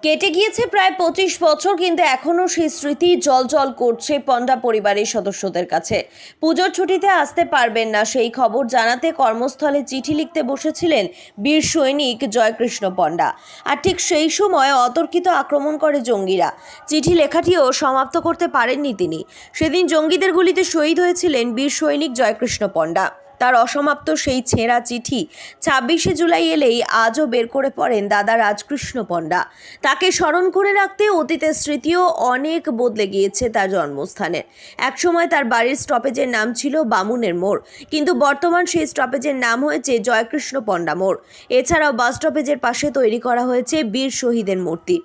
কেটে গিয়েছে প্রায় ২৫ বছর, কিন্তু এখনও সেই স্মৃতি জলজল করছে পণ্ডা পরিবারের সদস্যদের কাছে। পুজোর ছুটিতে আসতে পারবেন না সেই খবর জানাতে কর্মস্থলে চিঠি লিখতে বসেছিলেন বীর সৈনিক জয়কৃষ্ণ পণ্ডা। আর ঠিক সেই সময় অতর্কিত আক্রমণ করে জঙ্গিরা। চিঠি লেখাটিও সমাপ্ত করতে পারেননি তিনি। সেদিন জঙ্গিদের গুলিতে শহীদ হয়েছিলেন বীর সৈনিক জয়কৃষ্ণ পণ্ডা। তার অসমাপ্ত সেই ছেঁড়া চিঠি ২৬শে জুলাই এলেই আজও বের করে পড়েন দাদা রাজকৃষ্ণ পণ্ডা। তাকে স্মরণ করে রাখতে অতীতের স্মৃতিও অনেক বদলে গিয়েছে তার জন্মস্থানের। একসময় তার বাড়ির স্টপেজের নাম ছিল বামুনের মোড়, কিন্তু বর্তমান সেই স্টপেজের নাম হয়েছে জয়কৃষ্ণ পণ্ডা মোড়। এছাড়াও বাস স্টপেজের পাশে তৈরি করা হয়েছে বীর শহীদের মূর্তি।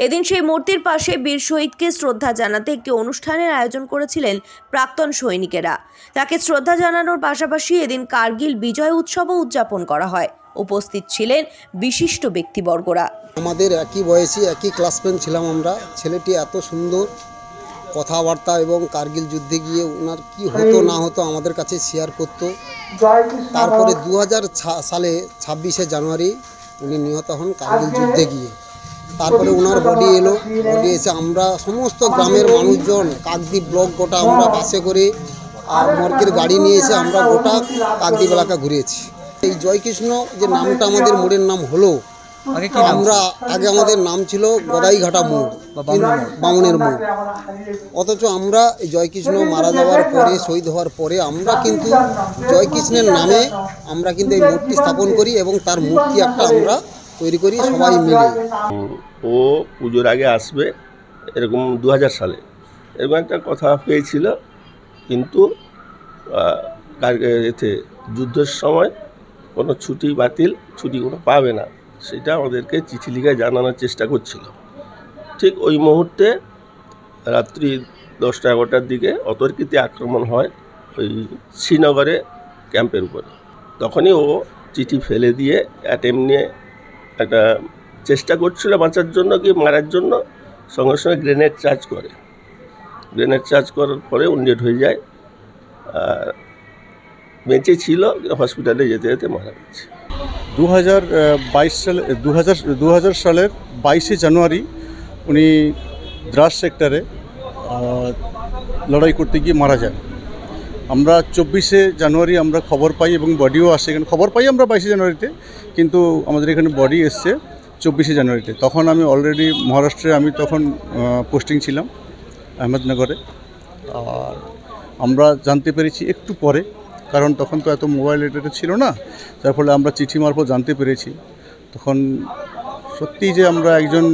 এদিন সেই মূর্তির পাশে বীর শহীদকে শ্রদ্ধা জানাতে একটি অনুষ্ঠানের আয়োজন করেছিলেন প্রাক্তন সৈনিকেরা। তাকে শ্রদ্ধা জানানোর পাশাপাশি এদিন কার্গিল বিজয় উৎসবও উদযাপন করা হয়। উপস্থিত ছিলেন বিশিষ্ট ব্যক্তিবর্গরা। আমাদের একই বয়সী একই ক্লাসমেট ছিলাম আমরা। ছেলেটি এত সুন্দর কথাবার্তা এবং কার্গিল যুদ্ধে গিয়ে ওনার কি হতো না হতো আমাদের কাছে শেয়ার করত। তারপরে 2000 সালে 26শে জানুয়ারি উনি নিহত হন কার্গিল যুদ্ধে গিয়ে। তারপরে ওনার বডি এলো, বডি এসে আমরা সমস্ত গ্রামের মানুষজন কাকদ্বীপ ব্লক গোটা আমরা বাসে করে আর মর্গের গাড়ি নিয়ে এসে আমরা গোটা কাকদ্বীপ এলাকা ঘুরেছি। এই জয়কৃষ্ণ যে নামটা আমাদের মোড়ের নাম হলো, আমরা আগে আমাদের নাম ছিল গদাইঘাটা মোড়, বামুনের মোড়। অথচ আমরা এই জয়কৃষ্ণ মারা যাওয়ার পরে, শহীদ হওয়ার পরে আমরা কিন্তু জয়কৃষ্ণের নামে আমরা কিন্তু এই মূর্তি স্থাপন করি এবং তার মূর্তি একটা আমরা তৈরি করি সবাই মিলে। ও পুজোর আগে আসবে এরকম 2000 সালে এরকম একটা কথা পেয়েছিল, কিন্তু এতে যুদ্ধের সময় কোনো ছুটি বাতিল, ছুটি কোনো পাবে না, সেটা আমাদেরকে চিঠি লিখে জানানোর চেষ্টা করছিল। ঠিক ওই মুহূর্তে রাত্রি 10টা-11টার দিকে অতর্কিত আক্রমণ হয় ওই শ্রীনগরে ক্যাম্পের উপরে। তখনই ও চিঠি ফেলে দিয়ে অ্যাটেম্প নিয়ে একটা চেষ্টা করছিল বাঁচার জন্য কি মারার জন্য, সঙ্গে সঙ্গে গ্রেনেড চার্জ করে। গ্রেনেড চার্জ করার পরে উনি ডেড হয়ে যায়। আর বেঁচে ছিল, হসপিটালে যেতে যেতে মারা গেছে। 2022 সালের 22শে জানুয়ারি উনি দ্রাস সেক্টরে লড়াই করতে গিয়ে মারা যান। আমরা 24শে জানুয়ারি আমরা খবর পাই এবং বডিও আসে এখানে। খবর পাই আমরা 22শে জানুয়ারিতে, কিন্তু আমাদের এখানে বডি এসছে 24শে জানুয়ারিতে। তখন আমি অলরেডি মহারাষ্ট্রে আমি তখন পোস্টিং ছিলাম আহমেদনগরে। আর আমরা জানতে পেরেছি একটু পরে, কারণ তখন তো এত মোবাইল এটা ছিল না, যার ফলে আমরা চিঠি মারফত জানতে পেরেছি। তখন সত্যিই যে আমরা একজন